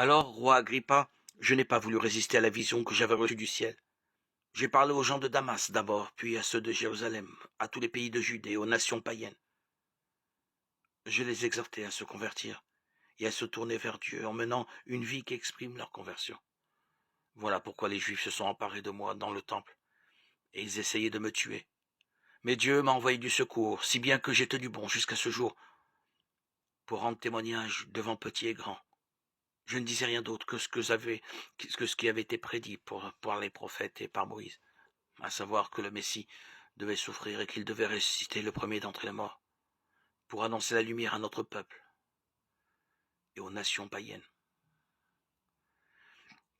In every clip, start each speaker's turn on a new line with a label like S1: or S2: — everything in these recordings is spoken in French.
S1: Alors, roi Agrippa, je n'ai pas voulu résister à la vision que j'avais reçue du ciel. J'ai parlé aux gens de Damas d'abord, puis à ceux de Jérusalem, à tous les pays de Judée, aux nations païennes. Je les exhortais à se convertir et à se tourner vers Dieu en menant une vie qui exprime leur conversion. Voilà pourquoi les Juifs se sont emparés de moi dans le temple, et ils essayaient de me tuer. Mais Dieu m'a envoyé du secours, si bien que j'ai tenu bon jusqu'à ce jour, pour rendre témoignage devant petit et grand. Je ne disais rien d'autre que ce qui avait été prédit par les prophètes et par Moïse, à savoir que le Messie devait souffrir et qu'il devait ressusciter le premier d'entre les morts, pour annoncer la lumière à notre peuple et aux nations païennes.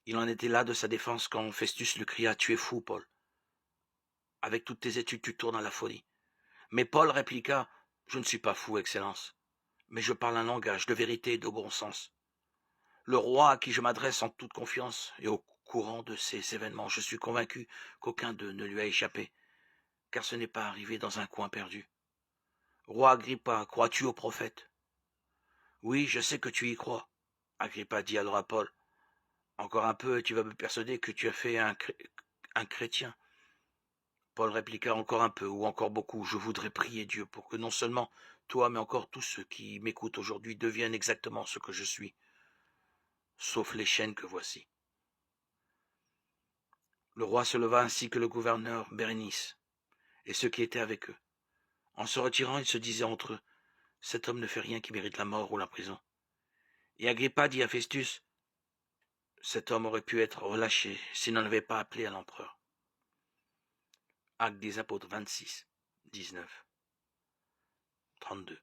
S1: Il en était là de sa défense quand Festus lui cria « Tu es fou, Paul. Avec toutes tes études, tu tournes à la folie. » Mais Paul répliqua « Je ne suis pas fou, Excellence, mais je parle un langage de vérité et de bon sens. Le roi à qui je m'adresse en toute confiance et au courant de ces événements, je suis convaincu qu'aucun d'eux ne lui a échappé, car ce n'est pas arrivé dans un coin perdu. Roi Agrippa, crois-tu au prophète? Oui, je sais que tu y crois. Agrippa dit alors à Paul, encore un peu et tu vas me persuader que tu as fait un chrétien. Paul répliqua encore un peu ou encore beaucoup, je voudrais prier Dieu pour que non seulement toi, mais encore tous ceux qui m'écoutent aujourd'hui deviennent exactement ce que je suis, sauf les chaînes que voici. Le roi se leva ainsi que le gouverneur Bérénice et ceux qui étaient avec eux. En se retirant, ils se disaient entre eux, cet homme ne fait rien qui mérite la mort ou la prison. Et Agrippa dit à Festus, cet homme aurait pu être relâché s'il n'en avait pas appelé à l'empereur. Actes des Apôtres 26, 19, 32.